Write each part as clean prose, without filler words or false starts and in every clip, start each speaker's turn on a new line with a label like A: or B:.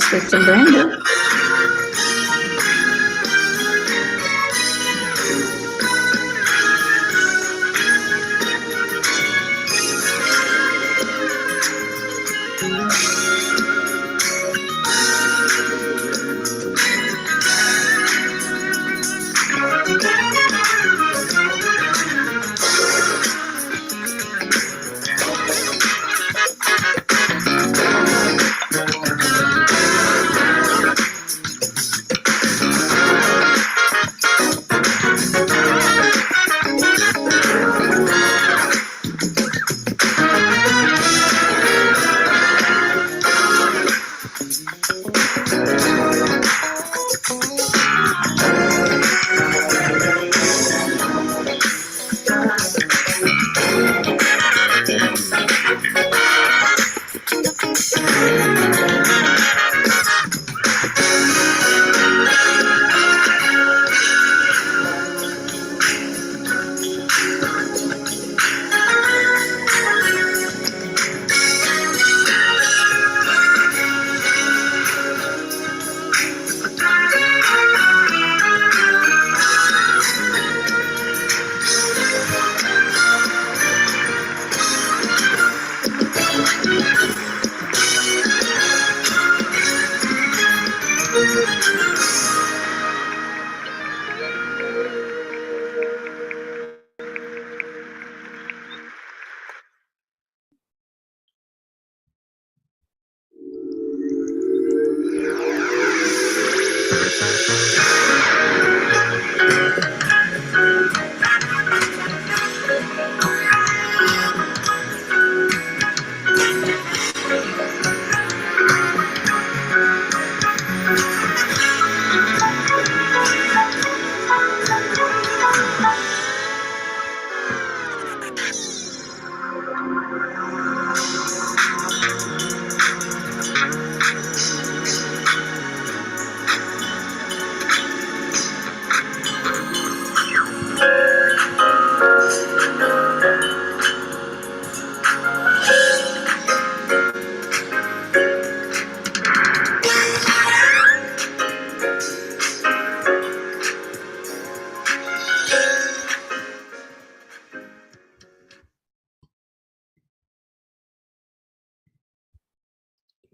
A: Sister Brenda.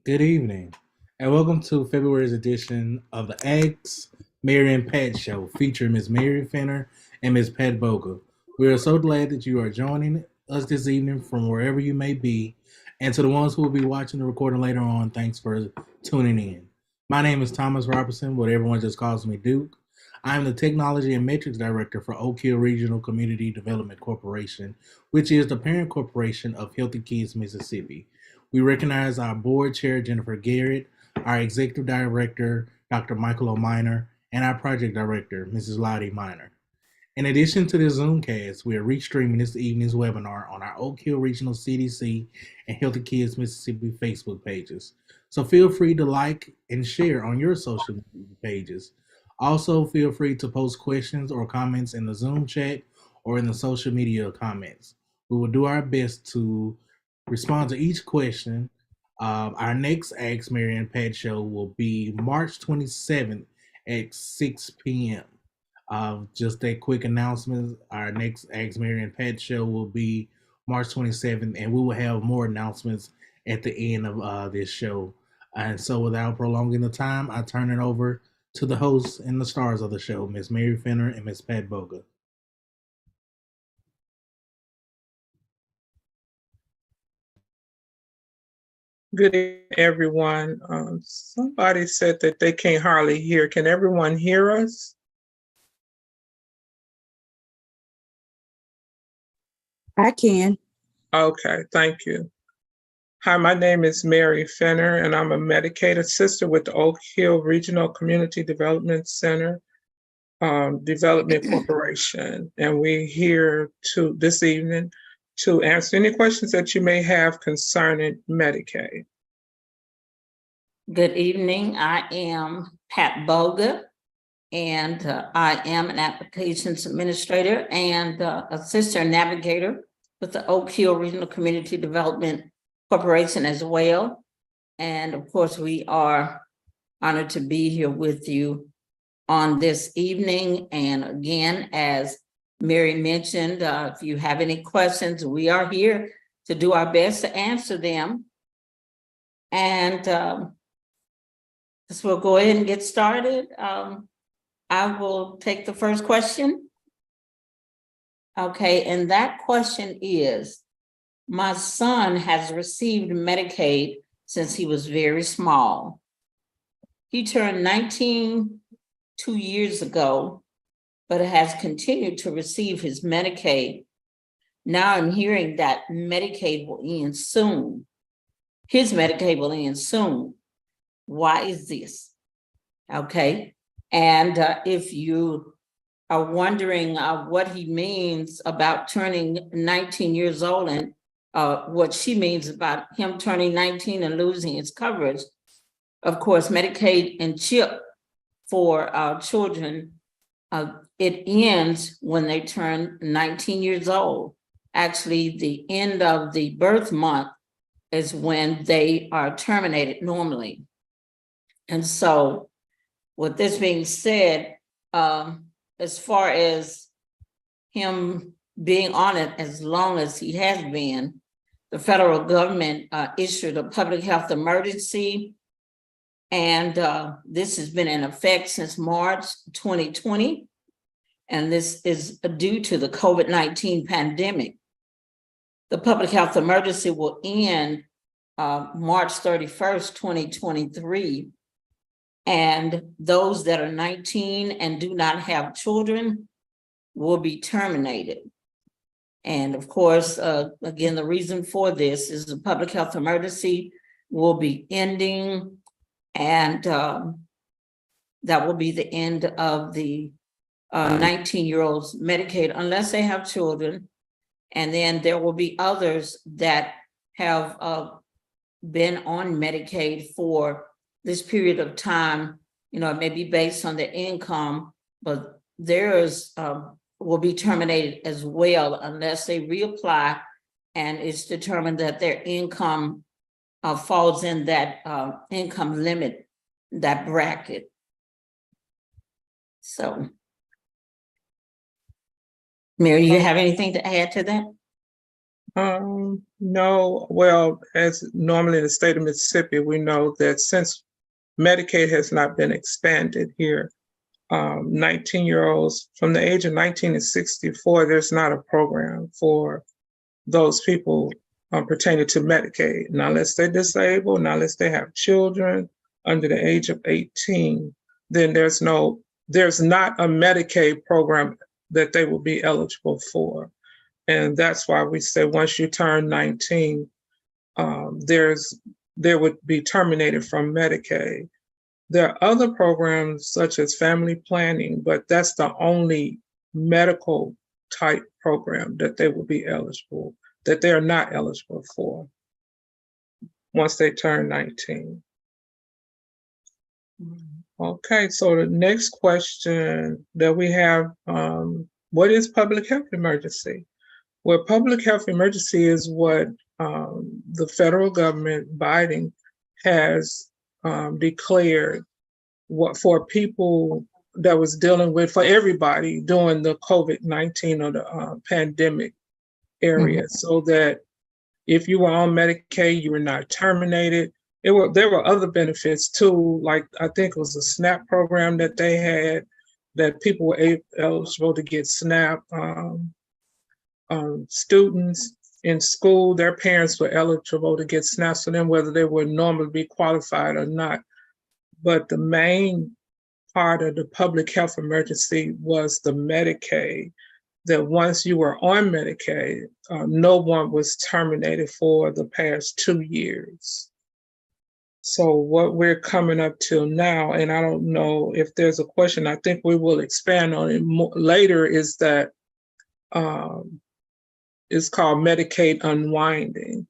B: Good evening, and welcome to February's edition of the Eggs, Mary and Pat Show, featuring Miss Mary Fenner and Miss Pat Bogle. We are so glad that you are joining us this evening from wherever you may be, and to the ones who will be watching the recording later on, thanks for tuning in. My name is Thomas Robertson, but everyone just calls me Duke. I am the Technology and Metrics Director for Oak Hill Regional Community Development Corporation, which is the parent corporation of Healthy Kids Mississippi. We recognize our board chair, Jennifer Garrett, our executive director, Dr. Michael O'Miner, and our project director, Mrs. Lottie Miner. In addition to this Zoomcast, we are restreaming this evening's webinar on our Oak Hill Regional CDC and Healthy Kids Mississippi Facebook pages. So feel free to like and share on your social media pages. Also, feel free to post questions or comments in the Zoom chat or in the social media comments. We will do our best to respond to each question. Our next Ask Mary and Pat show will be March 27th at 6 p.m. Just a quick announcement. Our next Ask Mary and Pat show will be March 27th, and we will have more announcements at the end of this show. And so without prolonging the time, I turn it over to the hosts and the stars of the show, Miss Mary Fenner and Miss Pat Boga.
C: Good evening, everyone. Somebody said that they can't hardly hear. Can everyone hear us?
D: I can.
C: Okay, thank you. Hi, my name is Mary Fenner, and I'm a Medicaid assistant with the Oak Hill Regional Community Development Center Development Corporation. And we're here this evening to answer any questions that you may have concerning Medicaid.
A: Good evening. I am Pat Boga, and I am an applications administrator and assistant navigator with the Oak Hill Regional Community Development Corporation as well. And of course, we are honored to be here with you on this evening. And again, as Mary mentioned, if you have any questions, we are here to do our best to answer them. And so we'll go ahead and get started. I will take the first question. Okay, and that question is, my son has received Medicaid since he was very small. He turned 19 2 years ago, but has continued to receive his Medicaid. Now I'm hearing that Medicaid will end soon. His Medicaid will end soon. Why is this? Okay, and if you are wondering what he means about turning 19 years old and what she means about him turning 19 and losing his coverage, of course, Medicaid and CHIP for our children, it ends when they turn 19 years old. Actually, the end of the birth month is when they are terminated normally. And so with this being said, as far as him being on it as long as he has been, the federal government issued a public health emergency. And this has been in effect since March 2020. And this is due to the COVID-19 pandemic. The public health emergency will end March 31st, 2023. And those that are 19 and do not have children will be terminated. And of course, again, the reason for this is the public health emergency will be ending, and that will be the end of the 19-year-olds Medicaid unless they have children. And then there will be others that have been on Medicaid for this period of time. You know, it may be based on their income, but theirs will be terminated as well unless they reapply and it's determined that their income falls in that income limit, that bracket. So, Mary, you have anything to add to that?
C: No, well, as normally in the state of Mississippi, we know that since Medicaid has not been expanded here, 19-year-olds from the age of 19 to 64, there's not a program for those people pertaining to Medicaid. Now, unless they're disabled, now unless they have children under the age of 18, then there's not a Medicaid program that they will be eligible for. And that's why we say once you turn 19, there would be terminated from Medicaid. There are other programs such as family planning, but that's the only medical type program that they will be eligible, that they are not eligible for once they turn 19. Okay, so the next question that we have, what is public health emergency? Well, public health emergency is what the federal government, Biden, has declared what for people that was dealing with, for everybody during the COVID-19 or the pandemic area, so that if you were on Medicaid, you were not terminated. there were other benefits too, like I think it was a SNAP program that they had, that people were eligible to get SNAP. Students in school, their parents were eligible to get SNAP, so then whether they would normally be qualified or not. But the main part of the public health emergency was the Medicaid, that once you were on Medicaid, no one was terminated for the past 2 years. So what we're coming up to now, and I don't know if there's a question, I think we will expand on it later, is that it's called Medicaid unwinding.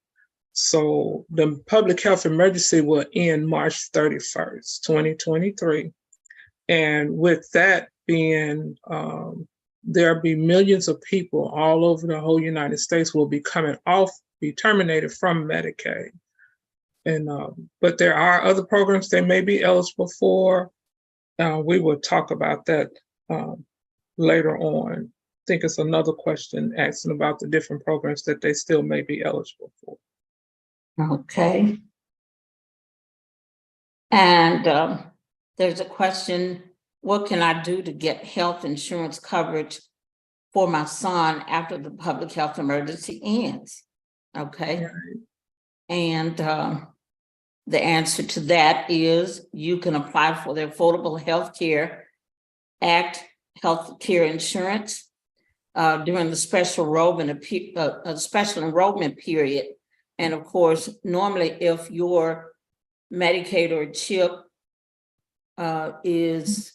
C: So the public health emergency will end March 31st, 2023. And with that being, there'll be millions of people all over the whole United States will be be terminated from Medicaid. And but there are other programs they may be eligible for. We will talk about that later on. I think it's another question asking about the different programs that they still may be eligible for.
A: Okay. And there's a question, what can I do to get health insurance coverage for my son after the public health emergency ends? Okay.
C: Right.
A: And the answer to that is you can apply for the Affordable Health Care Act health care insurance during the special enrollment period. And of course, normally if your Medicaid or CHIP is,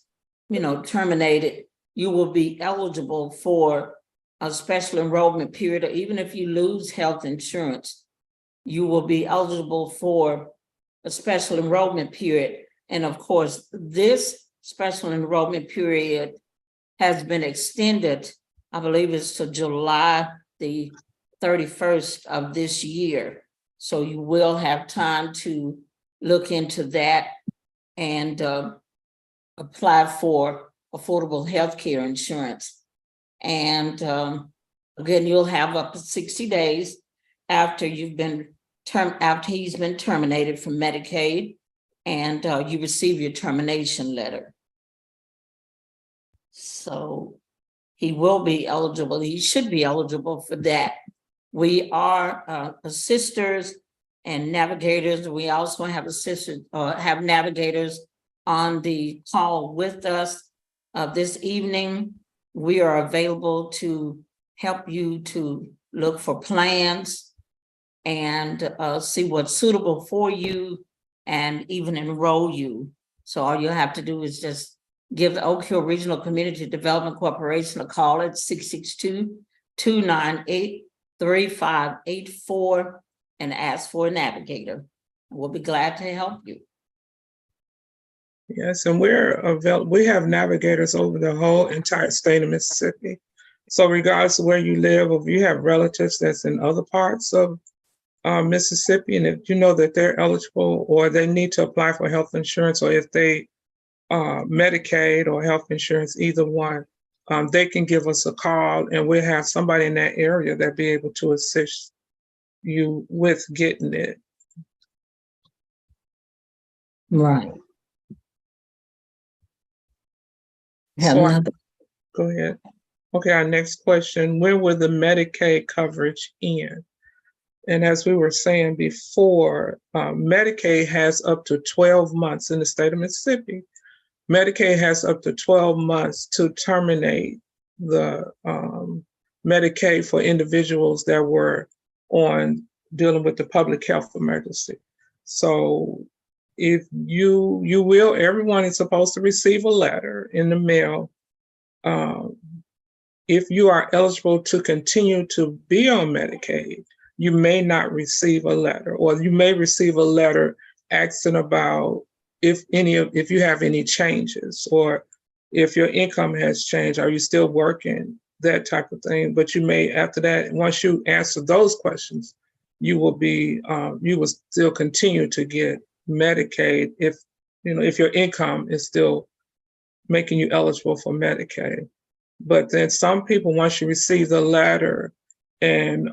A: terminated, you will be eligible for a special enrollment period, or even if you lose health insurance, you will be eligible for a special enrollment period. And of course, this special enrollment period has been extended, I believe it's to July the 31st of this year. So you will have time to look into that and apply for affordable health care insurance. And again, you'll have up to 60 days after he's been terminated from Medicaid, and you receive your termination letter. So he will be eligible. He should be eligible for that. We are assisters and navigators. We also have have navigators on the call with us this evening. We are available to help you to look for plans and see what's suitable for you and even enroll you. So all you have to do is just give the Oak Hill Regional Community Development Corporation a call at 662-298-3584 and ask for a navigator. We'll be glad to help you.
C: Yes, and we have navigators over the whole entire state of Mississippi. So regardless of where you live, or if you have relatives that's in other parts of Mississippi, and if you know that they're eligible or they need to apply for health insurance, or if they Medicaid or health insurance, either one, they can give us a call and we'll have somebody in that area that be able to assist you with getting it.
A: Right.
C: So go ahead. Okay, our next question, when will the Medicaid coverage end? And as we were saying before, Medicaid has up to 12 months in the state of Mississippi. Medicaid has up to 12 months to terminate the Medicaid for individuals that were on dealing with the public health emergency. So if everyone is supposed to receive a letter in the mail. If you are eligible to continue to be on Medicaid, you may not receive a letter, or you may receive a letter asking about if you have any changes, or if your income has changed, are you still working, that type of thing. But you may, after that, once you answer those questions, you will still continue to get Medicaid if your income is still making you eligible for Medicaid. But then some people, once you receive the letter, and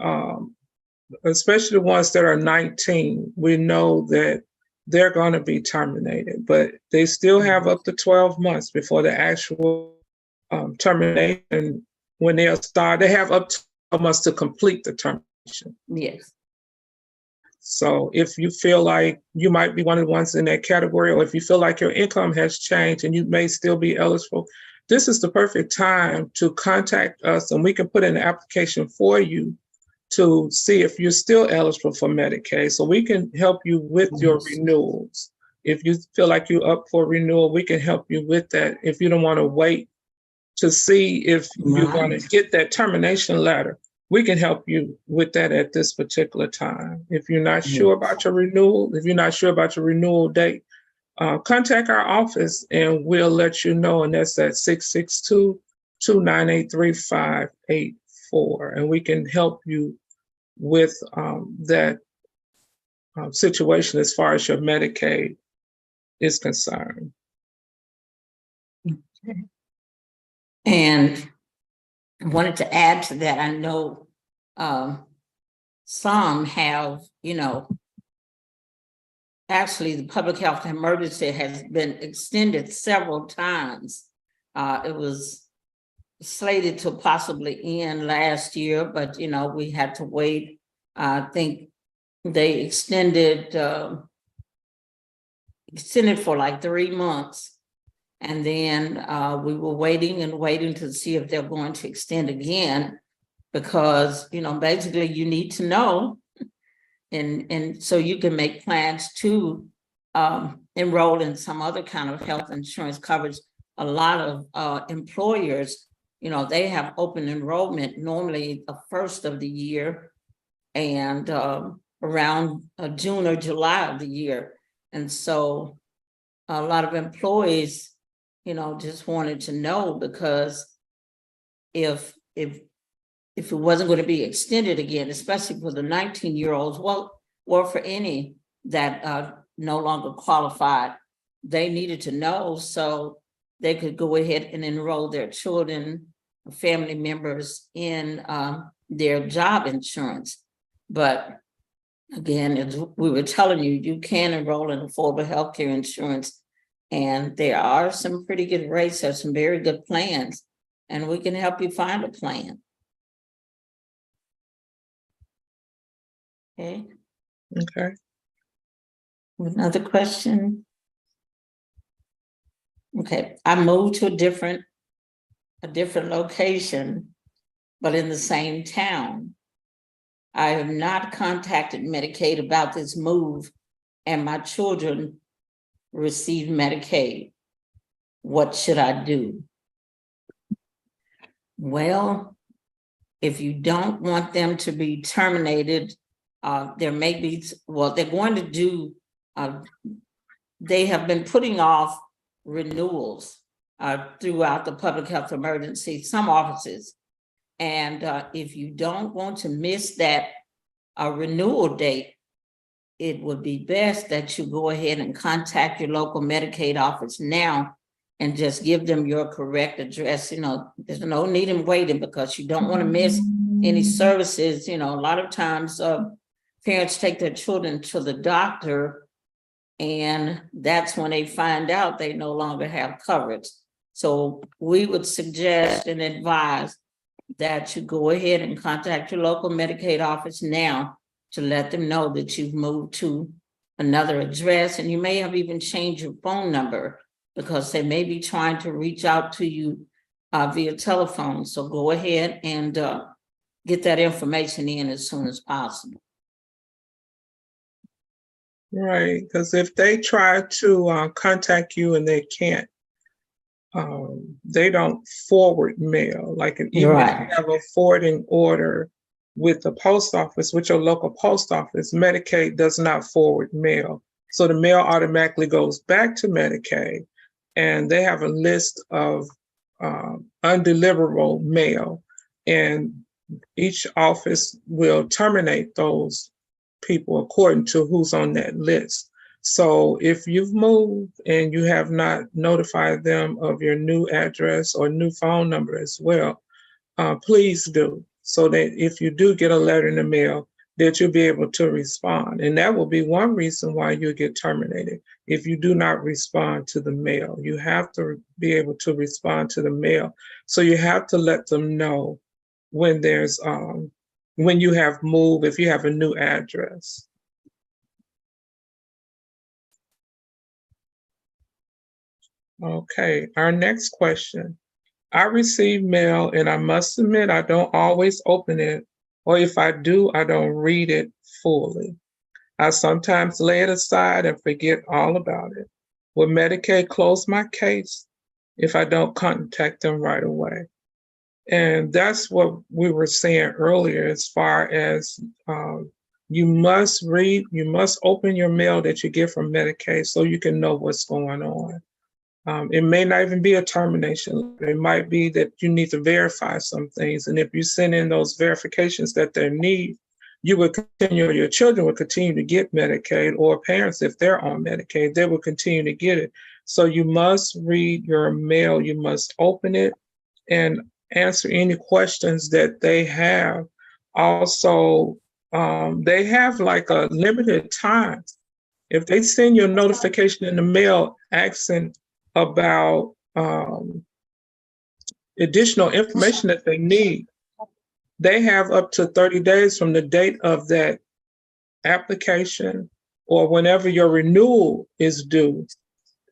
C: especially the ones that are 19, we know that they're going to be terminated, but they still have up to 12 months before the actual termination. When they'll start, they have up to 12 months to complete the termination.
A: Yes.
C: So if you feel like you might be one of the ones in that category, or if you feel like your income has changed and you may still be eligible, this is the perfect time to contact us, and we can put in an application for you to see if you're still eligible for Medicaid. So we can help you with your renewals. If you feel like you're up for renewal, we can help you with that. If you don't want to wait to see if you're going to get that termination letter, we can help you with that at this particular time. If you're not sure about your renewal, if you're not sure about your renewal date, contact our office and we'll let you know. And that's at 662-298-3584. And we can help you with that situation as far as your Medicaid is concerned.
A: And I wanted to add to that. I know some have, actually the public health emergency has been extended several times. It was slated to possibly end last year, but we had to wait. I think they extended for like 3 months. And then we were waiting to see if they're going to extend again, because, basically you need to know, and so you can make plans to enroll in some other kind of health insurance coverage. A lot of employers, they have open enrollment normally the first of the year and around June or July of the year. And so a lot of employees, just wanted to know, because if it wasn't going to be extended again, especially for the 19-year-olds, or for any that no longer qualified, they needed to know so they could go ahead and enroll their children, family members in their job insurance. But again, as we were telling you, you can enroll in affordable healthcare insurance. And there are some pretty good rates, there's some very good plans, and we can help you find a plan. Okay.
C: Okay.
A: Another question? Okay, I moved to a different location, but in the same town. I have not contacted Medicaid about this move, and my children receive Medicaid. What should I do? Well, if you don't want them to be terminated, there may be, they're going to do, they have been putting off renewals throughout the public health emergency, some offices. And if you don't want to miss that renewal date, it would be best that you go ahead and contact your local Medicaid office now and just give them your correct address. There's no need in waiting, because you don't want to miss any services. A lot of times parents take their children to the doctor, and that's when they find out they no longer have coverage. So we would suggest and advise that you go ahead and contact your local Medicaid office now to let them know that you've moved to another address, and you may have even changed your phone number, because they may be trying to reach out to you via telephone. So go ahead and get that information in as soon as possible.
C: Right, because if they try to contact you and they can't, they don't forward mail. Like even if you have a forwarding order with the post office, with your local post office, Medicaid does not forward mail. So the mail automatically goes back to Medicaid, and they have a list of undeliverable mail, and each office will terminate those people according to who's on that list. So if you've moved and you have not notified them of your new address or new phone number as well, please do, so that if you do get a letter in the mail, that you'll be able to respond. And that will be one reason why you'll get terminated. If you do not respond to the mail, you have to be able to respond to the mail. So you have to let them know when there's, when you have moved, if you have a new address. Okay, our next question. I receive mail and I must admit I don't always open it, or if I do, I don't read it fully. I sometimes lay it aside and forget all about it. Will Medicaid close my case if I don't contact them right away? And that's what we were saying earlier, as far as you must read, you must open your mail that you get from Medicaid so you can know what's going on. It may not even be a termination. It might be that you need to verify some things. And if you send in those verifications that they need, you will continue, your children will continue to get Medicaid, or parents, if they're on Medicaid, they will continue to get it. So you must read your mail, you must open it and answer any questions that they have. Also, they have like a limited time. If they send you a notification in the mail asking about additional information that they need, they have up to 30 days from the date of that application or whenever your renewal is due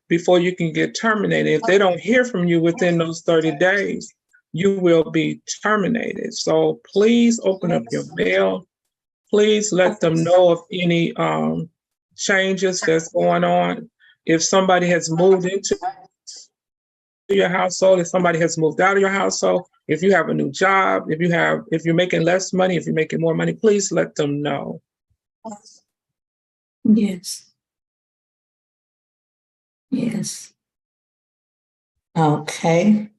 C: before you can get terminated. If they don't hear from you within those 30 days, you will be terminated. So please open up your mail. Please let them know of any changes that's going on. If somebody has moved into your household, if somebody has moved out of your household, if you have a new job, if you're making less money, if you're making more money, please let them know.
A: Yes. Yes. Okay.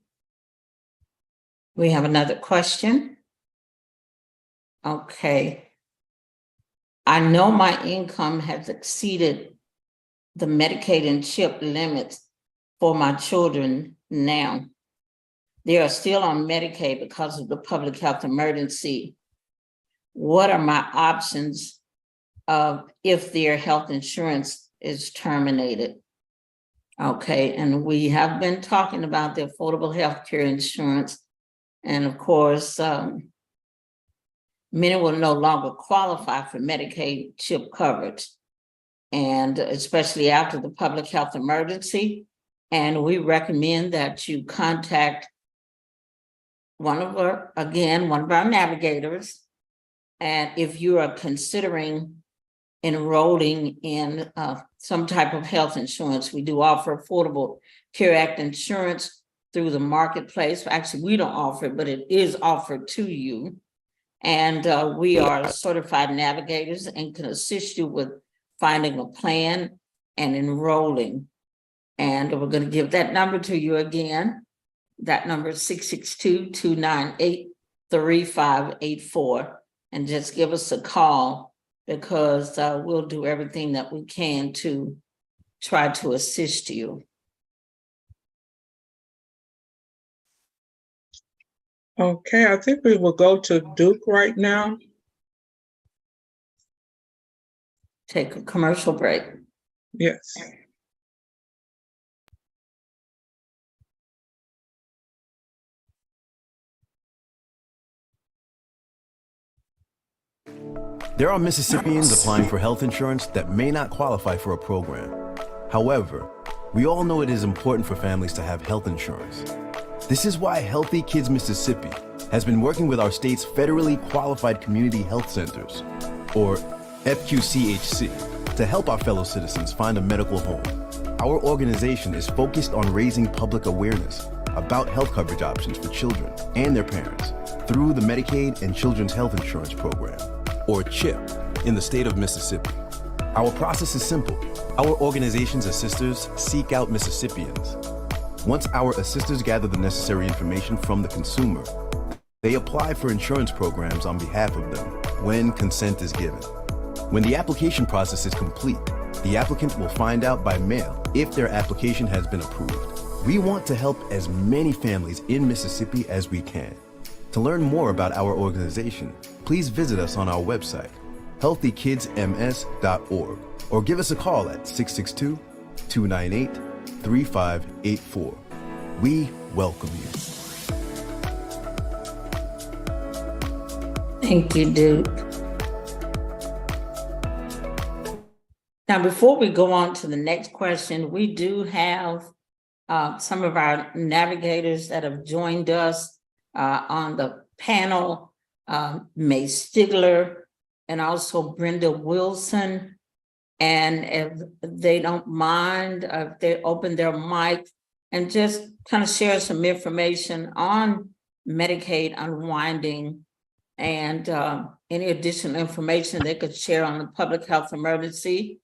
A: We have another question. Okay. I know my income has exceeded the Medicaid and CHIP limits for my children now. They are still on Medicaid because of the public health emergency. What are my options if their health insurance is terminated? Okay, and we have been talking about the affordable health care insurance. And of course, many will no longer qualify for Medicaid CHIP coverage, and especially after the public health emergency. And we recommend that you contact one of our navigators. And if you are considering enrolling in some type of health insurance, we do offer Affordable Care Act insurance through the marketplace. Actually, we don't offer it, but it is offered to you. And we are certified navigators and can assist you with finding a plan and enrolling. And we're going to give that number to you again. That number is 662-298-3584. And just give us a call, because we'll do everything that we can to try to assist you.
C: Okay, I think we will go to Duke right now.
A: Take a commercial break.
C: Yes.
E: There are Mississippians applying for health insurance that may not qualify for a program. However, we all know it is important for families to have health insurance. This is why Healthy Kids Mississippi has been working with our state's federally qualified community health centers, or FQCHC, to help our fellow citizens find a medical home. Our organization is focused on raising public awareness about health coverage options for children and their parents through the Medicaid and Children's Health Insurance Program, or CHIP, in the state of Mississippi. Our process is simple. Our organization's assisters seek out Mississippians. Once our assisters gather the necessary information from the consumer, they apply for insurance programs on behalf of them when consent is given. When the application process is complete, the applicant will find out by mail if their application has been approved. We want to help as many families in Mississippi as we can. To learn more about our organization, please visit us on our website, healthykidsms.org or give us a call at 662-298-3584. We welcome you.
A: Thank you, Duke. Now, before we go on to the next question, we do have some of our navigators that have joined us on the panel, May Stigler and also Brenda Wilson. And if they don't mind, if they open their mic and just kind of share some information on Medicaid unwinding and any additional information they could share on the public health emergency,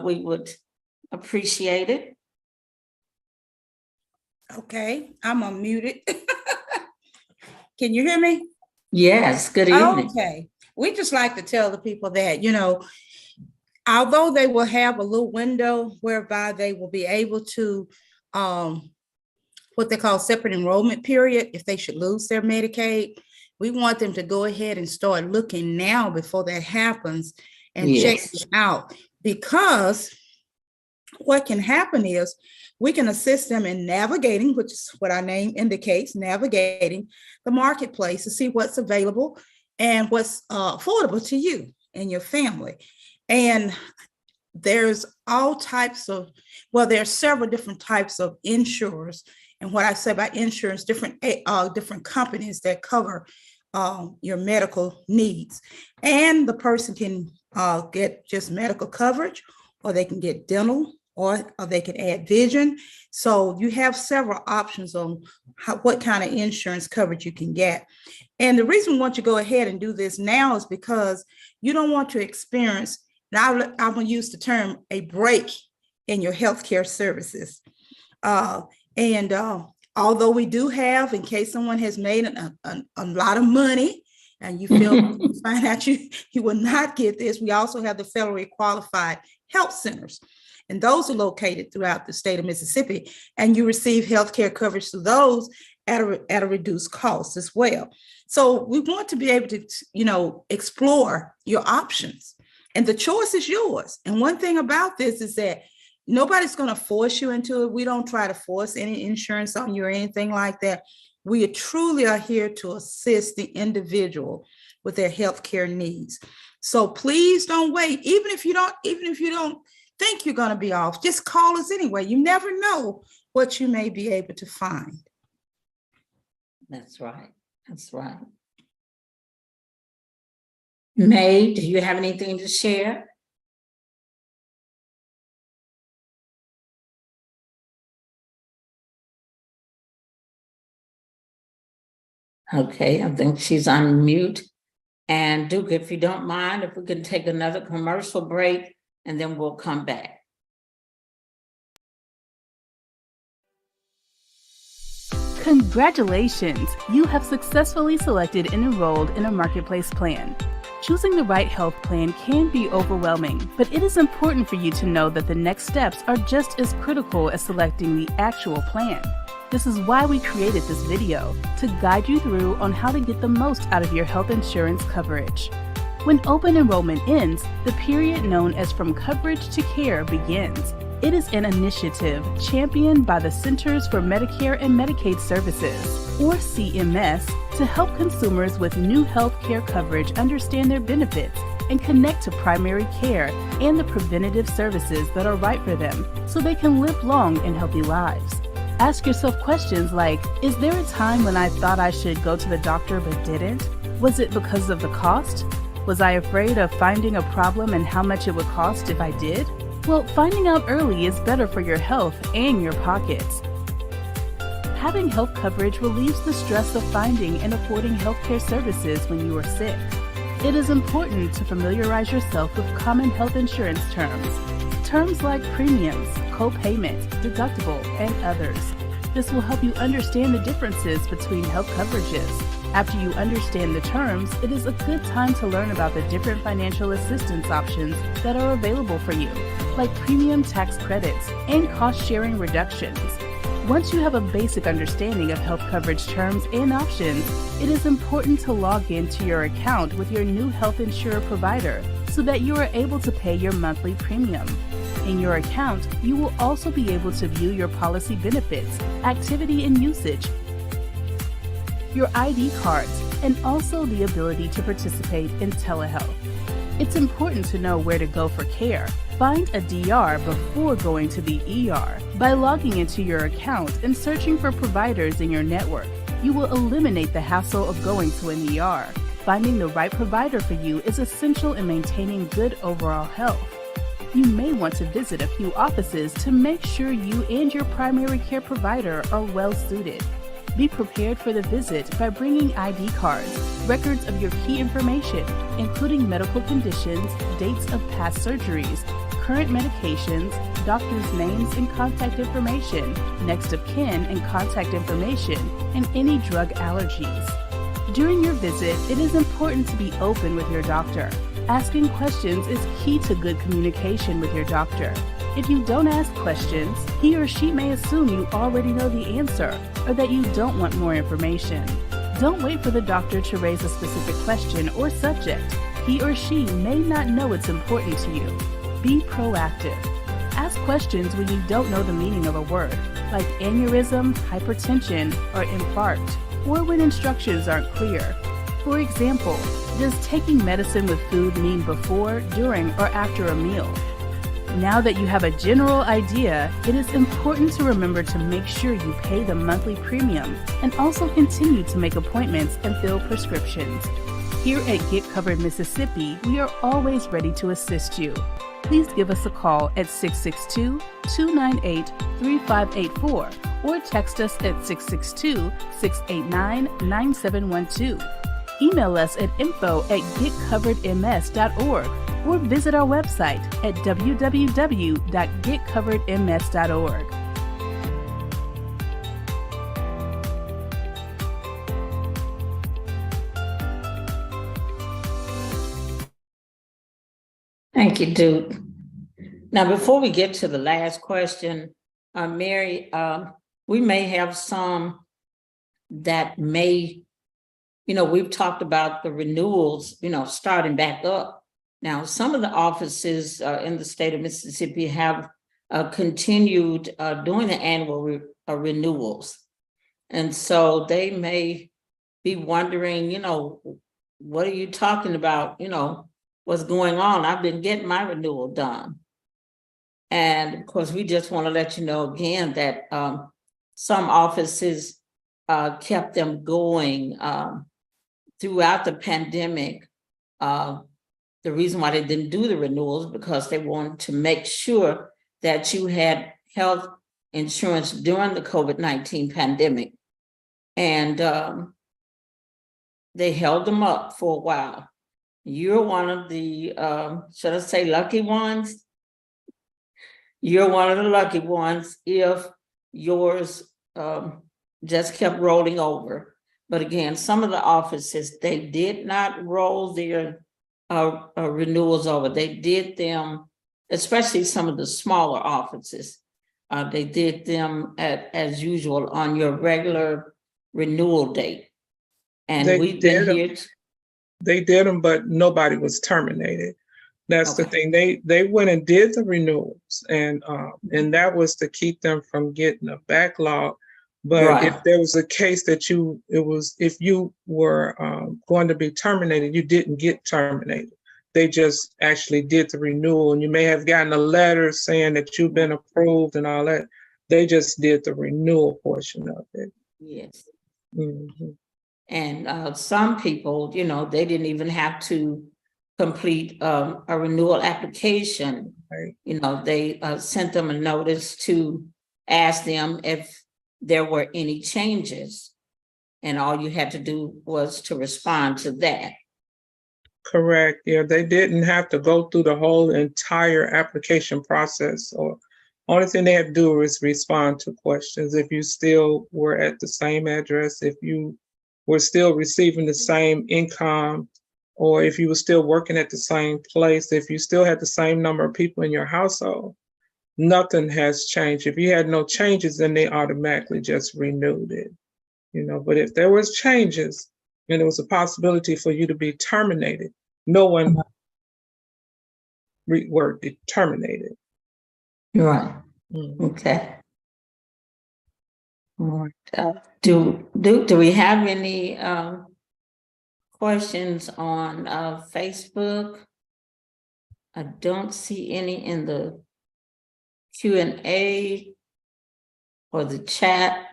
A: we would appreciate it.
D: Okay, I'm unmuted. Can you hear me?
A: Yes, good evening.
D: Okay, we just like to tell the people that, although they will have a little window whereby they will be able to, what they call separate enrollment period, if they should lose their Medicaid, we want them to go ahead and start looking now before that happens and check it out. Because what can happen is we can assist them in navigating, which is what our name indicates, navigating the marketplace to see what's available and what's affordable to you and your family. And there's all types of, there are several different types of insurers. And what I say about insurance, different companies that cover your medical needs. And the person can get just medical coverage, or they can get dental, or they can add vision. So you have several options on what kind of insurance coverage you can get. And the reason we want you to go ahead and do this now is because you don't want to experience, now I'm going to use the term, a break in your healthcare services. Although we do have, in case someone has made a lot of money and you feel you find out you will not get this, we also have the federally qualified health centers. And those are located throughout the state of Mississippi. And you receive healthcare coverage through those at a reduced cost as well. So we want to be able to, explore your options. And the choice is yours. And one thing about this is that nobody's going to force you into it. We don't try to force any insurance on you or anything like that. We truly are here to assist the individual with their healthcare needs. So please don't wait. Even if you don't think you're going to be off, just call us anyway. You never know what you may be able to find.
A: That's right. That's right. May, do you have anything to share? Okay, I think she's on mute. And Duke, if you don't mind, if we can take another commercial break and then we'll come back.
F: Congratulations! You have successfully selected and enrolled in a marketplace plan. Choosing the right health plan can be overwhelming, but it is important for you to know that the next steps are just as critical as selecting the actual plan. This is why we created this video, to guide you through on how to get the most out of your health insurance coverage. When open enrollment ends, the period known as From Coverage to Care begins. It is an initiative championed by the Centers for Medicare and Medicaid Services, or CMS, to help consumers with new health care coverage understand their benefits and connect to primary care and the preventative services that are right for them so they can live long and healthy lives. Ask yourself questions like, is there a time when I thought I should go to the doctor but didn't? Was it because of the cost? Was I afraid of finding a problem and how much it would cost if I did? Well, finding out early is better for your health and your pockets. Having health coverage relieves the stress of finding and affording healthcare services when you are sick. It is important to familiarize yourself with common health insurance terms. Terms like premiums, co-payment, deductible, and others. This will help you understand the differences between health coverages. After you understand the terms, it is a good time to learn about the different financial assistance options that are available for you, like premium tax credits and cost-sharing reductions. Once you have a basic understanding of health coverage terms and options, it is important to log into your account with your new health insurer provider so that you are able to pay your monthly premium. In your account, you will also be able to view your policy benefits, activity and usage, your ID cards, and also the ability to participate in telehealth. It's important to know where to go for care. Find a DR before going to the ER. By logging into your account and searching for providers in your network, you will eliminate the hassle of going to an ER. Finding the right provider for you is essential in maintaining good overall health. You may want to visit a few offices to make sure you and your primary care provider are well suited. Be prepared for the visit by bringing ID cards, records of your key information, including medical conditions, dates of past surgeries, current medications, doctors' names and contact information, next of kin and contact information, and any drug allergies. During your visit, it is important to be open with your doctor. Asking questions is key to good communication with your doctor. If you don't ask questions, he or she may assume you already know the answer or that you don't want more information. Don't wait for the doctor to raise a specific question or subject. He or she may not know it's important to you. Be proactive. Ask questions when you don't know the meaning of a word, like aneurysm, hypertension, or infarct, or when instructions aren't clear. For example, does taking medicine with food mean before, during, or after a meal? Now that you have a general idea, it is important to remember to make sure you pay the monthly premium and also continue to make appointments and fill prescriptions. Here at Get Covered Mississippi, we are always ready to assist you. Please give us a call at 662-298-3584 or text us at 662-689-9712. Email us at info@getcoveredms.org or visit our website at www.getcoveredms.org.
A: Thank you, Duke. Now, before we get to the last question, Mary, we may have some that may, we've talked about the renewals, starting back up. Now, some of the offices in the state of Mississippi have continued doing the annual renewals. And so they may be wondering, what are you talking about? What's going on? I've been getting my renewal done. And of course, we just want to let you know again that some offices kept them going throughout the pandemic. The reason why they didn't do the renewals because they wanted to make sure that you had health insurance during the COVID-19 pandemic. And they held them up for a while. You're one of the, should I say lucky ones? You're one of the lucky ones if yours just kept rolling over. But again, some of the offices, they did not roll their renewals over. They did them, especially some of the smaller offices. They did them as usual on your regular renewal date. And we've been here.
C: They did them, but nobody was terminated. That's the thing. They went and did the renewals, and that was to keep them from getting a backlog. But if there was a case that if you were going to be terminated, you didn't get terminated. They just actually did the renewal, and you may have gotten a letter saying that you've been approved and all that. They just did the renewal portion of it.
A: Yes.
C: Mm-hmm.
A: And some people, they didn't even have to complete a renewal application.
C: Right.
A: They sent them a notice to ask them if there were any changes. And all you had to do was to respond to that.
C: Correct. Yeah, they didn't have to go through the whole entire application process. Or only thing they had to do was respond to questions. If you still were at the same address, if you were still receiving the same income, or if you were still working at the same place, if you still had the same number of people in your household, nothing has changed. If you had no changes, then they automatically just renewed it. But if there was changes and there was a possibility for you to be terminated, no one were terminated.
A: Right,
C: Mhm.
A: okay. All right, do we have any questions on Facebook? I don't see any in the Q&A or the chat.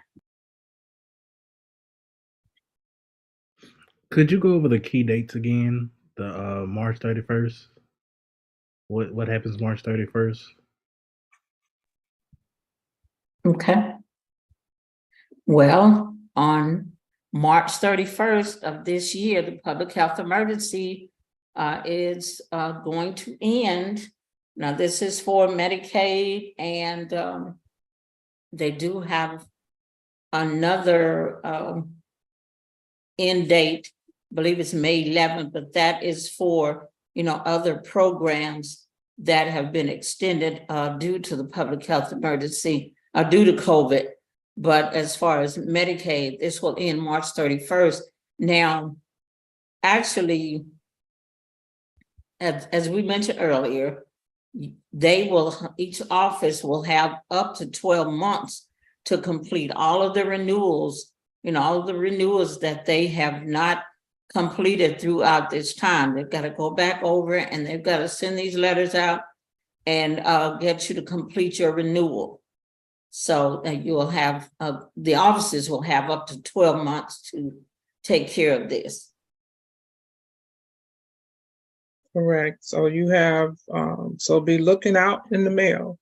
B: Could you go over the key dates again? The March 31st. What happens March 31st?
A: Okay. Well, on March 31st of this year, the public health emergency is going to end. Now, this is for Medicaid, and they do have another end date, I believe it's May 11th, but that is for, other programs that have been extended due to the public health emergency, due to COVID. But as far as Medicaid, this will end March 31st. Now, actually, as we mentioned earlier, each office will have up to 12 months to complete all of the renewals, all of the renewals that they have not completed throughout this time. They've got to go back over it, and they've got to send these letters out and get you to complete your renewal. So you will have, the offices will have up to 12 months to take care of this.
C: Correct. So you have, so be looking out in the mail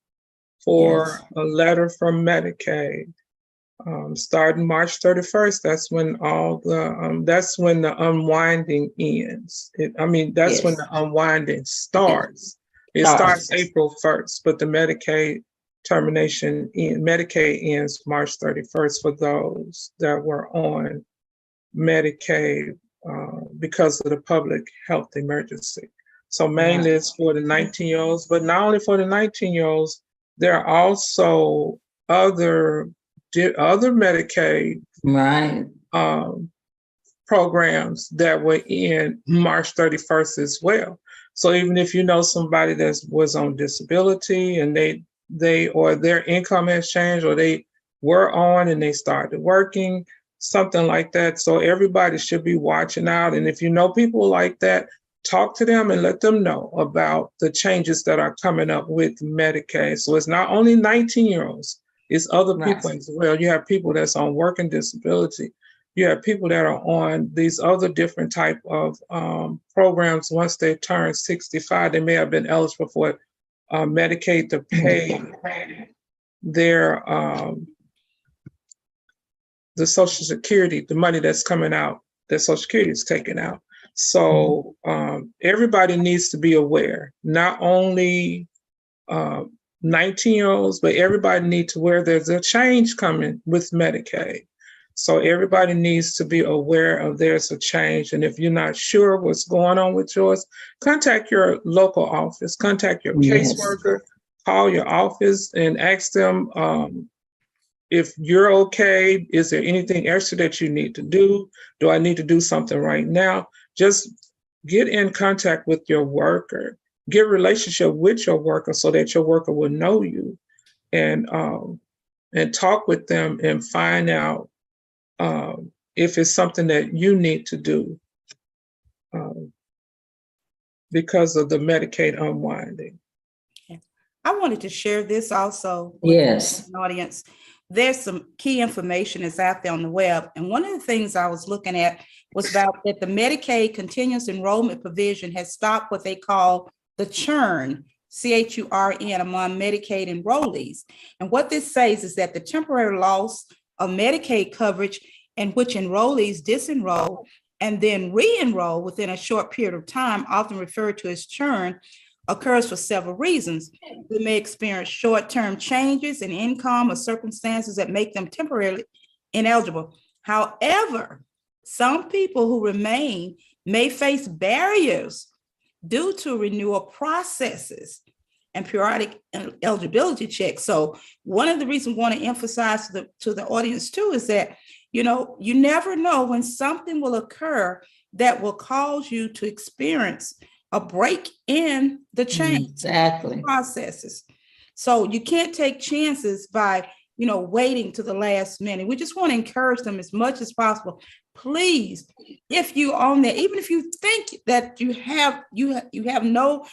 C: for
A: Yes.
C: a letter from Medicaid. Starting March 31st, that's when that's when the unwinding ends. That's when
A: Yes.
C: the unwinding starts. It starts April 1st, but the Medicaid Medicaid ends March 31st for those that were on Medicaid because of the public health emergency. So mainly it's for the 19-year-olds, but not only for the 19-year-olds, there are also other Medicaid programs that were in March 31st as well. So even if you know somebody that was on disability and they or their income has changed, or they were on and they started working, something like that. So everybody should be watching out. And if you know people like that, talk to them and let them know about the changes that are coming up with Medicaid. So it's not only 19-year-olds, it's other people as well. You have people that's on working disability. You have people that are on these other different type of programs. Once they turn 65, they may have been eligible for Medicaid to pay their the Social Security, the money that's coming out, that Social Security is taking out. So everybody needs to be aware, not only 19-year-olds, but everybody needs to aware there's a change coming with Medicaid. So everybody needs to be aware of there's a change. And if you're not sure what's going on with yours, contact your local office, contact your caseworker, call your office and ask them if you're okay. Is there anything extra that you need to do? Do I need to do something right now? Just get in contact with your worker, get a relationship with your worker so that your worker will know you, and talk with them and find out if it's something that you need to do because of the Medicaid unwinding.
D: I wanted to share this also with the audience. There's some key information that's out there on the web. And one of the things I was looking at was about that the Medicaid continuous enrollment provision has stopped what they call the churn, CHURN, among Medicaid enrollees. And what this says is that the temporary loss of Medicaid coverage in which enrollees disenroll and then re-enroll within a short period of time, often referred to as churn, occurs for several reasons. They may experience short-term changes in income or circumstances that make them temporarily ineligible. However, some people who remain may face barriers due to renewal processes and periodic eligibility checks. So one of the reasons we want to emphasize to the audience too is that, you never know when something will occur that will cause you to experience a break in the change
A: Exactly.
D: processes. So you can't take chances by, waiting to the last minute. We just want to encourage them as much as possible. Please, if you own that, even if you think that you have no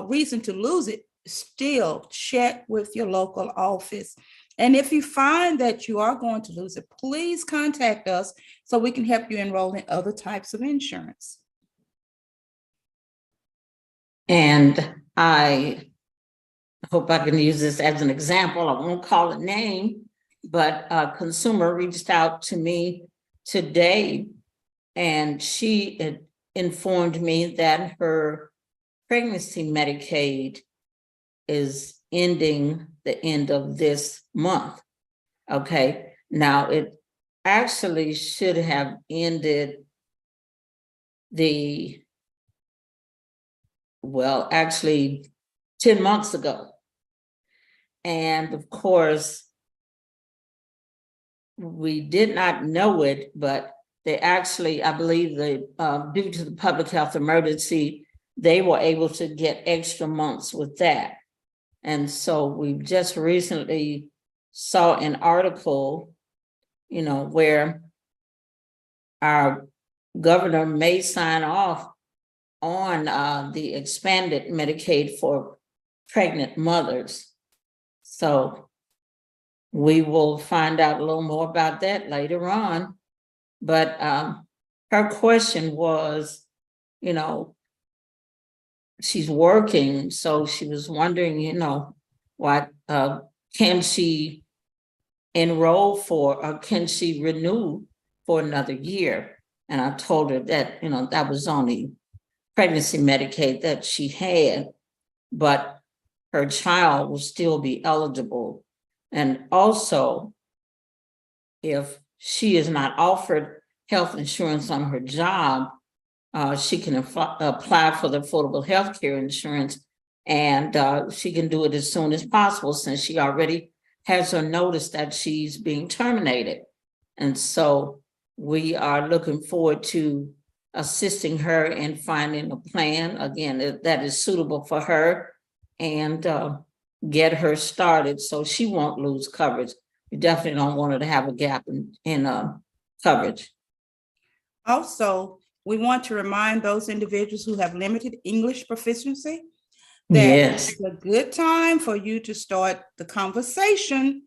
D: reason to lose it, still check with your local office. And if you find that you are going to lose it, please contact us so we can help you enroll in other types of insurance.
A: And I hope I can use this as an example. I won't call a name, but a consumer reached out to me today, and she informed me that her pregnancy Medicaid is ending the end of this month. Okay, now it actually should have ended actually 10 months ago. And of course, we did not know it, but they actually, I believe due to the public health emergency, they were able to get extra months with that. And so we just recently saw an article, where our governor may sign off on the expanded Medicaid for pregnant mothers. So we will find out a little more about that later on. But her question was, she's working, so she was wondering, what can she enroll for, or can she renew for another year? And I told her that, that was only pregnancy Medicaid that she had, but her child will still be eligible. And also, if she is not offered health insurance on her job, she can apply for the affordable health care insurance, and she can do it as soon as possible since she already has her notice that she's being terminated. And so we are looking forward to assisting her in finding a plan, again, that is suitable for her, and get her started so she won't lose coverage. We definitely don't want her to have a gap in coverage.
D: Also, we want to remind those individuals who have limited English proficiency that
A: Yes.
D: it's a good time for you to start the conversation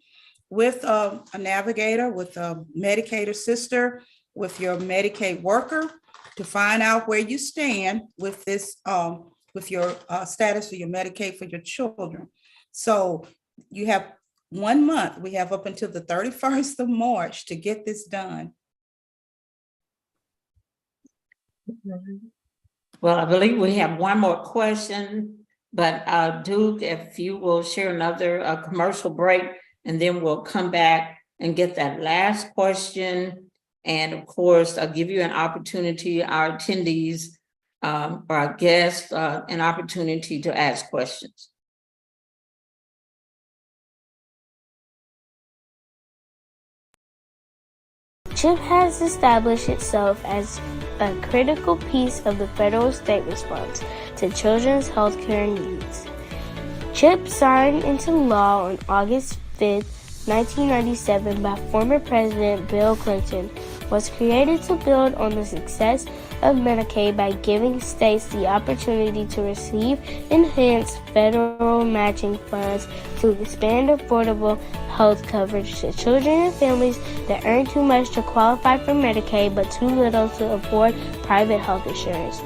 D: with a navigator, with a Medicaid assistor, with your Medicaid worker, to find out where you stand with this, with your status for your Medicaid for your children. So you have 1 month. We have up until the 31st of March to get this done.
A: Well, I believe we have one more question, but Duke, if you will share another commercial break, and then we'll come back and get that last question. And of course, I'll give you an opportunity, our attendees or our guests, an opportunity to ask questions.
G: CHIP has established itself as a critical piece of the federal state response to children's health care needs. CHIP, signed into law on August 5, 1997 by former President Bill Clinton, was created to build on the success of Medicaid by giving states the opportunity to receive enhanced federal matching funds to expand affordable health coverage to children and families that earn too much to qualify for Medicaid but too little to afford private health insurance.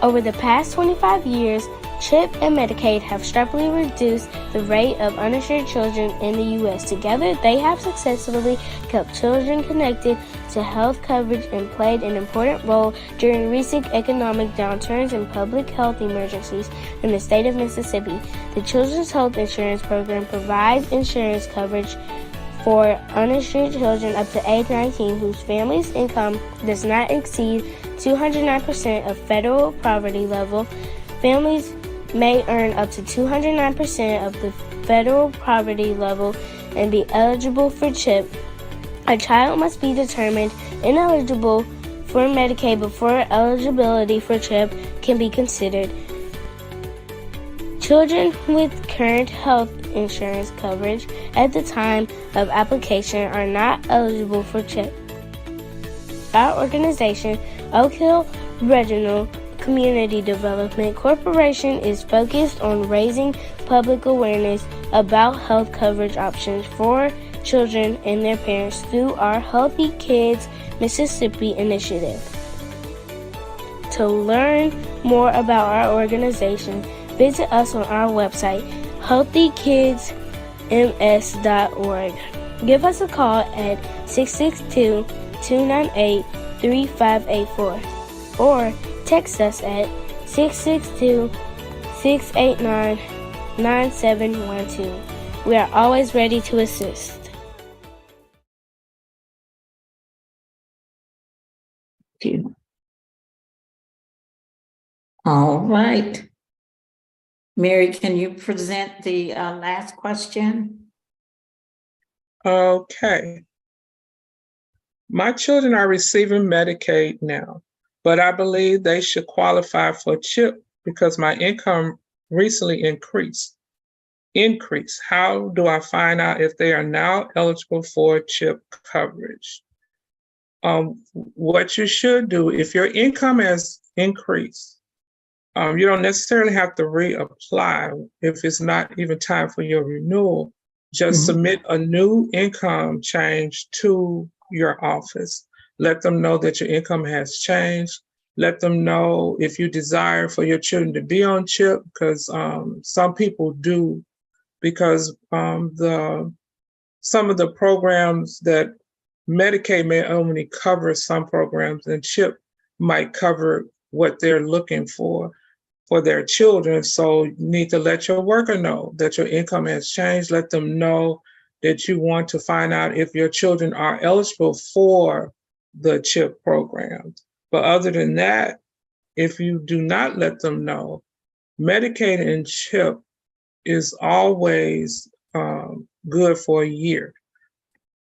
G: Over the past 25 years, CHIP and Medicaid have sharply reduced the rate of uninsured children in the U.S. Together, they have successfully kept children connected to health coverage and played an important role during recent economic downturns and public health emergencies in the state of Mississippi. The Children's Health Insurance Program provides insurance coverage for uninsured children up to age 19 whose family's income does not exceed 209% of federal poverty level. Families may earn up to 209% of the federal poverty level and be eligible for CHIP. A child must be determined ineligible for Medicaid before eligibility for CHIP can be considered. Children with current health insurance coverage at the time of application are not eligible for CHIP. Our organization, Oak Hill Regional Community Development Corporation, is focused on raising public awareness about health coverage options for children and their parents through our Healthy Kids Mississippi initiative. To learn more about our organization, visit us on our website, healthykidsms.org. Give us a call at 662-298-3584 or text us at 662-689-9712. We are always ready to assist.
A: Thank you. All right. Mary, can you present the last question?
C: Okay. My children are receiving Medicaid now, but I believe they should qualify for CHIP because my income recently increased. How do I find out if they are now eligible for CHIP coverage? What you should do, if your income has increased, you don't necessarily have to reapply if it's not even time for your renewal. Just submit a new income change to your office. Let them know that your income has changed. Let them know if you desire for your children to be on CHIP, because some people do, because some of the programs that Medicaid may only cover some programs, and CHIP might cover what they're looking for their children. So you need to let your worker know that your income has changed. Let them know that you want to find out if your children are eligible for the CHIP program. But other than that, if you do not let them know, Medicaid and CHIP is always good for a year.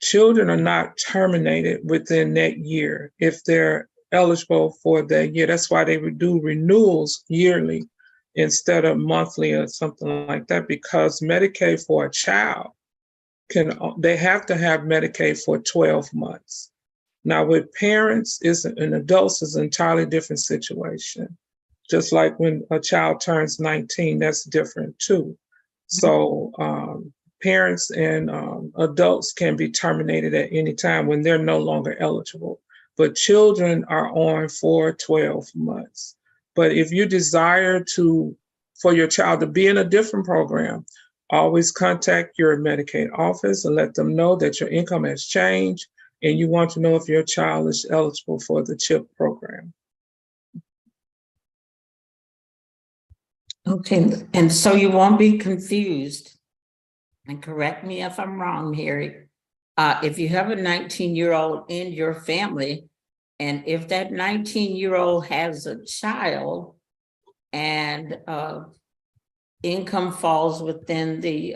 C: Children are not terminated within that year if they're eligible for that year. That's why they would do renewals yearly instead of monthly or something like that, because Medicaid for a child they have to have Medicaid for 12 months. Now with parents and adults is an entirely different situation. Just like when a child turns 19, that's different too. So parents and adults can be terminated at any time when they're no longer eligible. But children are on for 12 months. But if you desire for your child to be in a different program, always contact your Medicaid office and let them know that your income has changed and you want to know if your child is eligible for the CHIP program.
A: Okay, and so you won't be confused, and correct me if I'm wrong, Mary. If you have a 19-year-old in your family, and if that 19-year-old has a child and income falls within the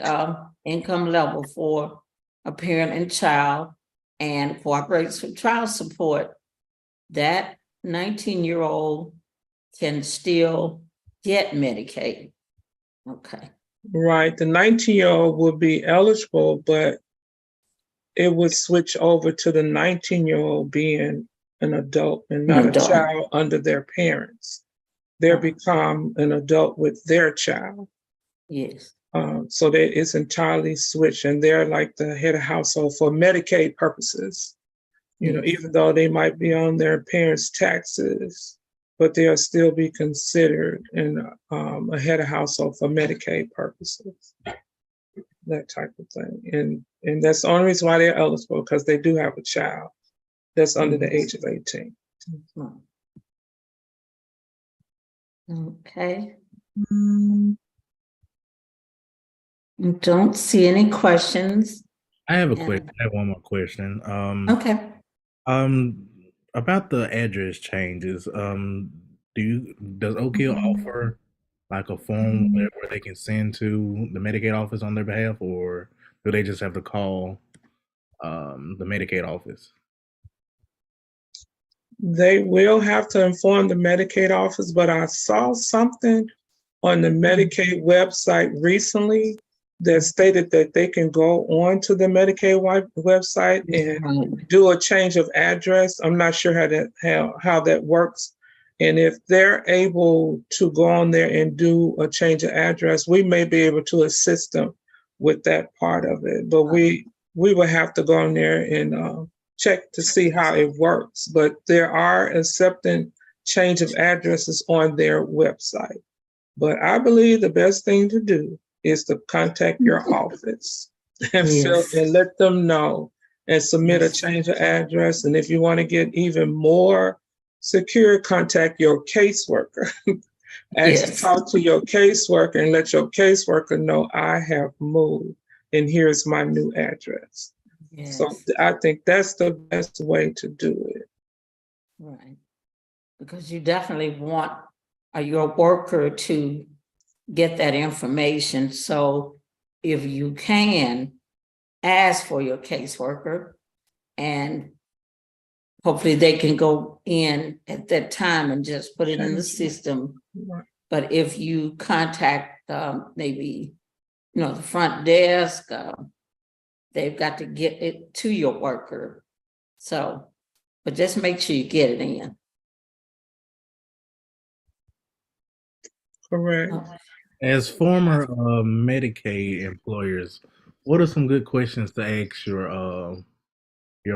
A: income level for a parent and child and cooperates with child support, that 19-year-old can still get Medicaid. Okay.
C: Right. The 19-year-old would be eligible, but it would switch over to the 19-year-old being an adult and not a child under their parents. They become an adult with their child.
A: Yes.
C: So that it's entirely switched, and they're like the head of household for Medicaid purposes. Even though they might be on their parents' taxes, but they'll still be considered a head of household for Medicaid purposes. That type of thing. And that's the only reason why they're eligible, because they do have a child that's under the age of 18.
A: Okay. Don't see any questions.
B: I have a question. I have one more question.
A: Okay.
B: About the address changes. Does Oak Hill offer like a form where they can send to the Medicaid office on their behalf, or do they just have to call the Medicaid office?
C: They will have to inform the Medicaid office, but I saw something on the Medicaid website recently that stated that they can go on to the Medicaid website and
A: Right.
C: do a change of address. I'm not sure how that works. And if they're able to go on there and do a change of address, we may be able to assist them with that part of it. But we will have to go on there and check to see how it works. But there are accepting change of addresses on their website. But I believe the best thing to do is to contact your office and
A: Yes.
C: let them know and submit a
A: Yes.
C: change of address. And if you want to get even more secure, contact your caseworker. Ask to
A: Yes.
C: talk to your caseworker and let your caseworker know I have moved and here's my new address.
A: Yes.
C: So I think that's the best way to do it.
A: Right. Because you definitely want your worker to get that information. So if you can, ask for your caseworker, and hopefully they can go in at that time and just put it in the system.
C: Right.
A: But if you contact maybe, the front desk, they've got to get it to your worker. So, but just make sure you get it in.
C: Correct.
B: As former Medicaid employers, what are some good questions to ask your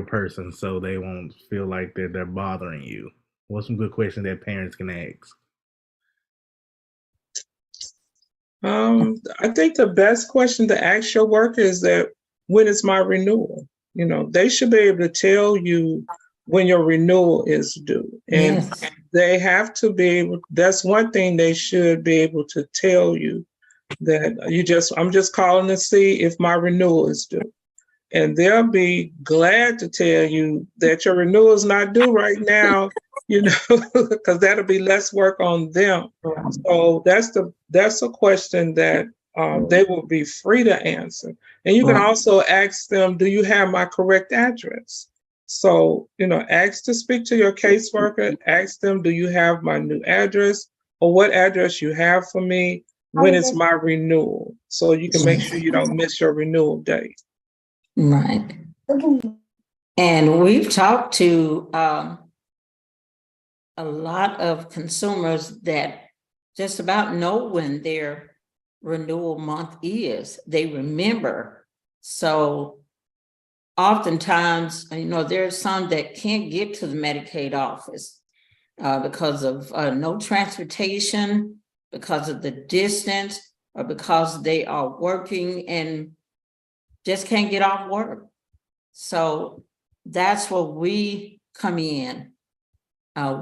B: person so they won't feel like they're bothering you? What's some good questions that parents can ask?
C: I think the best question to ask your worker is that when is my renewal? They should be able to tell you when your renewal is due. And
A: Yes.
C: they have to be able, that's one thing they should be able to tell you, that I'm just calling to see if my renewal is due. And they'll be glad to tell you that your renewal is not due right now, because that'll be less work on them. So that's a question that they will be free to answer. And you can
A: Right.
C: also ask them, do you have my correct address? So, ask to speak to your caseworker, ask them, do you have my new address, or what address you have for me? When is my renewal? So you can make sure you don't miss your renewal date.
A: Right. And we've talked to a lot of consumers that just about know when their renewal month is. They remember. So oftentimes, there are some that can't get to the Medicaid office because of no transportation, because of the distance, or because they are working and just can't get off work. So that's where we come in.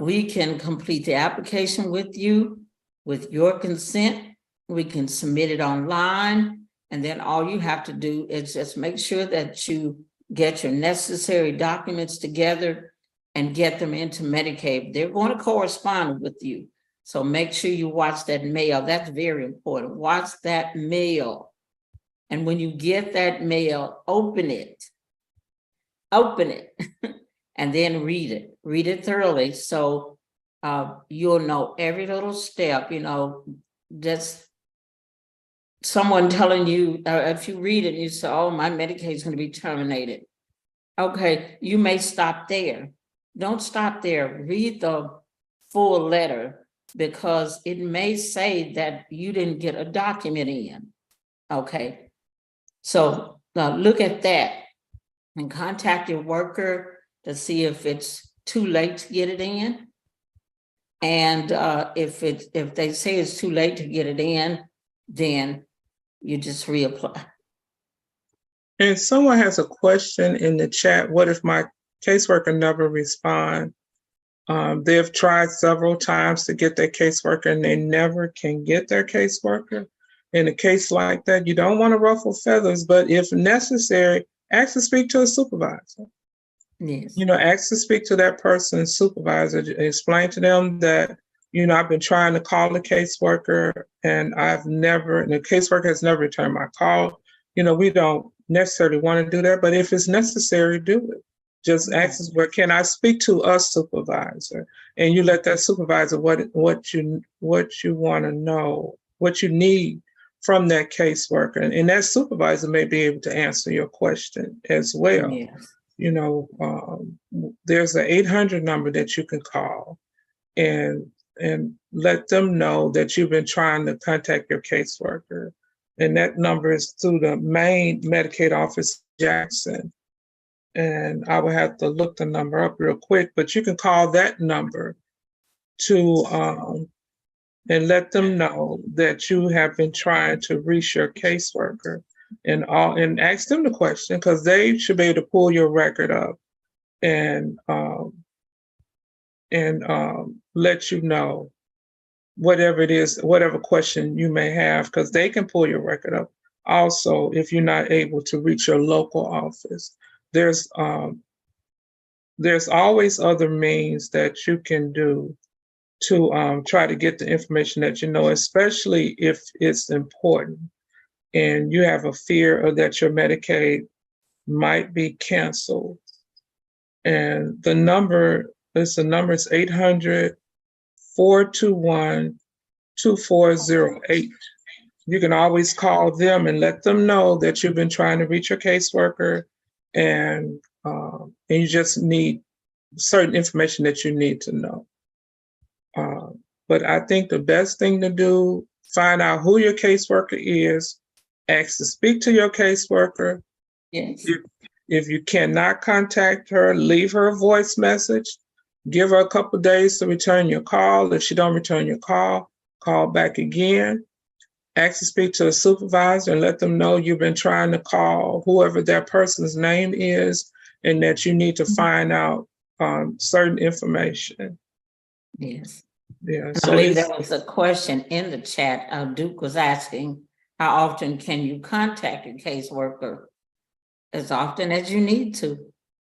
A: We can complete the application with you, with your consent. We can submit it online, and then all you have to do is just make sure that you get your necessary documents together and get them into Medicaid. They're going to correspond with you. So make sure you watch that mail. That's very important. Watch that mail. And when you get that mail, open it, and then read it thoroughly. So you'll know every little step, just someone telling you, if you read it, you say, oh, my Medicaid is going to be terminated. Okay, you may stop there. Don't stop there. Read the full letter, because it may say that you didn't get a document in. Okay, so look at that and contact your worker to see if it's too late to get it in. And if they say it's too late to get it in, then you just reapply.
C: And someone has a question in the chat. What if my caseworker never responds? They've tried several times to get their caseworker and they never can get their caseworker. In a case like that, you don't want to ruffle feathers, but if necessary, ask to speak to a supervisor.
A: Yes.
C: Ask to speak to that person's supervisor, explain to them that, I've been trying to call the caseworker and the caseworker has never returned my call. We don't necessarily want to do that, but if it's necessary, do it. Just ask us, where can I speak to a supervisor? And you let that supervisor what you want to know, what you need from that caseworker. And that supervisor may be able to answer your question as well.
A: Yes.
C: You know, there's an 800 number that you can call and let them know that you've been trying to contact your caseworker. And that number is through the main Medicaid office in Jackson. And I would have to look the number up real quick, but you can call that number to and let them know that you have been trying to reach your caseworker and ask them the question, because they should be able to pull your record up and let you know whatever it is, whatever question you may have, because they can pull your record up. Also, if you're not able to reach your local office, there's always other means that you can do to try to get the information that you know, especially if it's important and you have a fear of that your Medicaid might be canceled. And the number is 800-421-2408. You can always call them and let them know that you've been trying to reach your caseworker and you just need certain information that you need to know. But I think the best thing to do, find out who your caseworker is, ask to speak to your caseworker.
A: Yes.
C: If you cannot contact her, leave her a voice message. Give her a couple of days to return your call. If she don't return your call, call back again. Ask to speak to a supervisor and let them know you've been trying to call whoever that person's name is and that you need to find out certain information.
A: Yes.
C: Yeah.
A: I believe there was a question in the chat. Duke was asking, how often can you contact your caseworker? As often as you need to.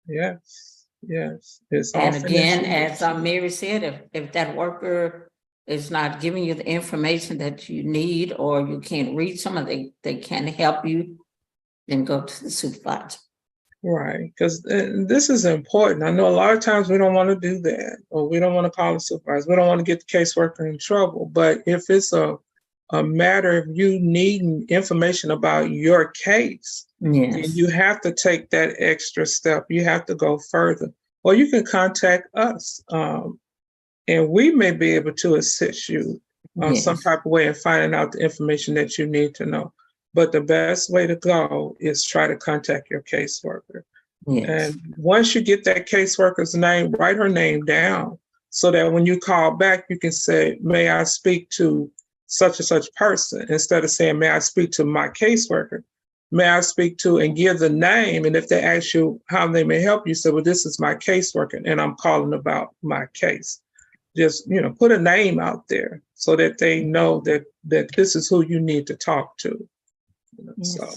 C: Yes. It's
A: And
C: often
A: again,
C: as
A: as Mary said, if that worker is not giving you the information that you need, or you can't reach them, or they can't help you, then go to the supervisor.
C: Right, because this is important. I know a lot of times we don't want to do that, or we don't want to call the supervisor. We don't want to get the caseworker in trouble. But if it's a matter of you needing information about your case,
A: Yes.
C: then you have to take that extra step. You have to go further. Or you can contact us, and we may be able to assist you some type of way in finding out the information that you need to know. But the best way to go is try to contact your caseworker.
A: Yes.
C: And once you get that caseworker's name, write her name down so that when you call back, you can say, may I speak to such and such person, instead of saying, may I speak to my caseworker? May I speak to, and give the name. And if they ask you how they may help you, say, well, this is my caseworker and I'm calling about my case. Just, put a name out there so that they know that this is who you need to talk to.
A: Yes.
C: So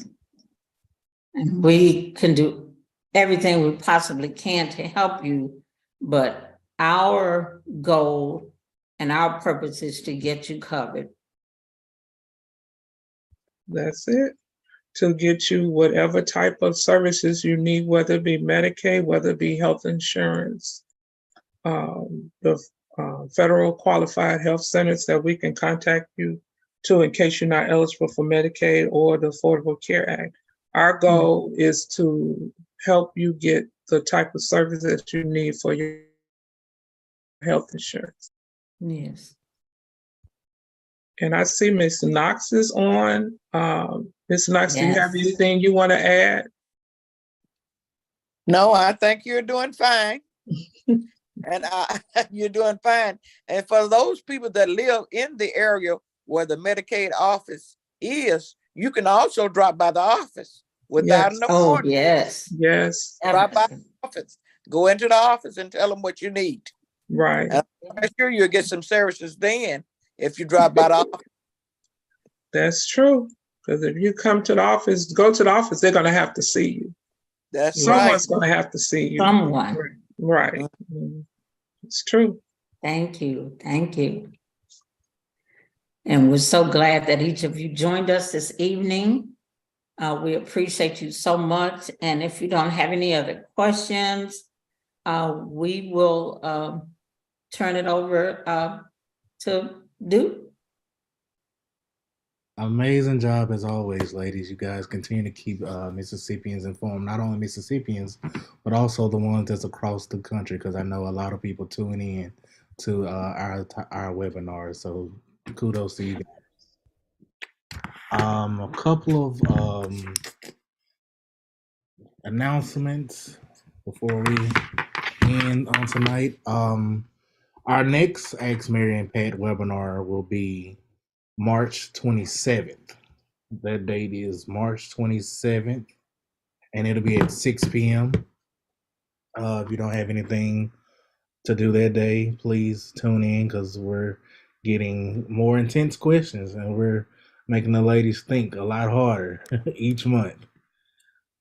A: And we can do everything we possibly can to help you, but our goal and our purpose is to get you covered.
C: that's it. To get you whatever type of services you need, whether it be Medicaid, whether it be health insurance, the federal qualified health centers that we can contact you to in case you're not eligible for Medicaid or the Affordable Care Act. Our goal is to help you get the type of service that you need for your health insurance.
A: Yes.
C: And I see Ms. Knox is on. Ms. Knox, do you have
A: Yes.
C: anything you want to add?
H: No, I think you're doing fine. And you're doing fine. And for those people that live in the area where the Medicaid office is, you can also drop by the office without
C: Yes.
H: an
A: Oh,
H: appointment.
A: yes.
C: Yes,
H: Drop by the office. Go into the office and tell them what you need.
C: right.
H: And I'm sure you'll get some services then if you drop by the office.
C: That's true. Because if you come to the office, go to the office, they're going to have to see you.
H: That's
C: Someone's
H: right.
C: going to have to see you.
A: Someone.
C: Right. It's true.
A: Thank you. Thank you. And we're so glad that each of you joined us this evening. We appreciate you so much. And if you don't have any other questions, we will turn it over to Duke.
B: Amazing job as always, ladies. You guys continue to keep Mississippians informed, not only Mississippians, but also the ones that's across the country, because I know a lot of people tune in to our webinars. So kudos to you guys. A couple of announcements before we end on tonight. Our next Ask Mary and Pat webinar will be March 27th. That date is March 27th, and it'll be at 6 p.m. If you don't have anything to do that day, please tune in because we're getting more intense questions and we're making the ladies think a lot harder each month.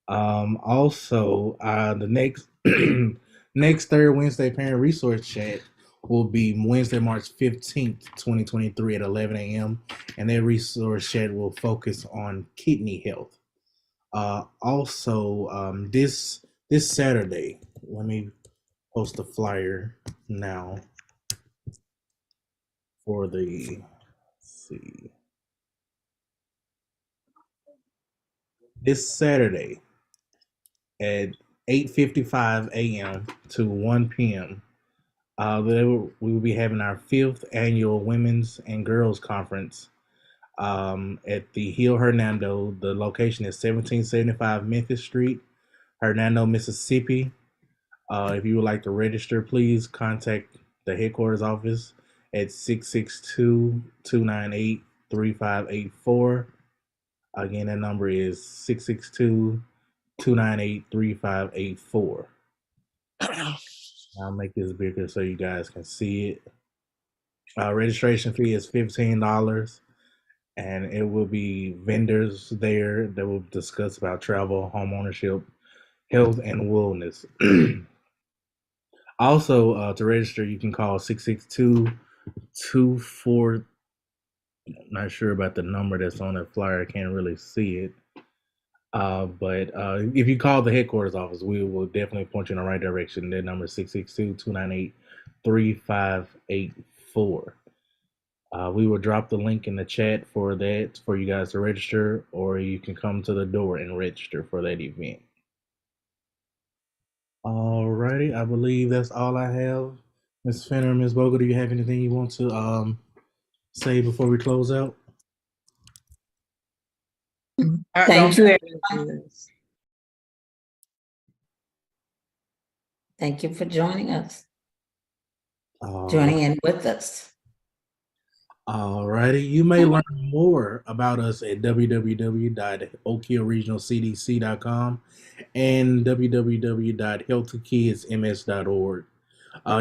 B: Also, the next next third Wednesday parent resource chat will be Wednesday, March 15th, 2023 at 11 a.m. And that resource chat will focus on kidney health. Also, this Saturday, let me post a flyer now for the, let's see, this Saturday at 8:55 a.m. to 1 p.m. We will be having our 5th annual Women's and Girls Conference at the Hill Hernando. The location is 1775 Memphis Street, Hernando, Mississippi. If you would like to register, please contact the headquarters office at 662-298-3584. Again, that number is 662-298-3584. I'll make this bigger so you guys can see it. Registration fee is $15, and it will be vendors there that will discuss about travel, home ownership, health, and wellness. Also, to register, you can call 662-24. Not sure about the number that's on the flyer. I can't really see it. But if you call the headquarters office, we will definitely point you in the right direction. Their number is 662-298-3584. We will drop the link in the chat for that for you guys to register, or you can come to the door and register for that event. Alrighty, I believe that's all I have. Ms. Fenner, Ms. Bogle, do you have anything you want to say before we close out?
A: Thank you, everyone. Thank you for joining us, joining in with us.
B: Alrighty, you may learn more about us at www.okhillregionalcdc.com and www.healthykidsms.org.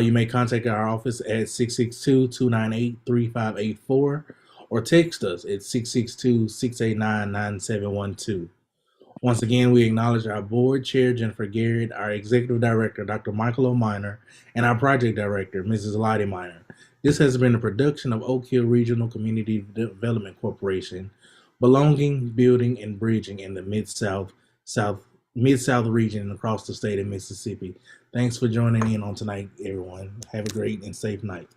B: You may contact our office at 662-298-3584 or text us at 662-689-9712. Once again, we acknowledge our board chair, Jennifer Garrett, our executive director, Dr. Michael O'Miner, and our project director, Mrs. Lottie Miner. This has been a production of Oak Hill Regional Community Development Corporation, belonging, building, and bridging in the Mid-South region and across the state of Mississippi. Thanks for joining in on tonight, everyone. Have a great and safe night.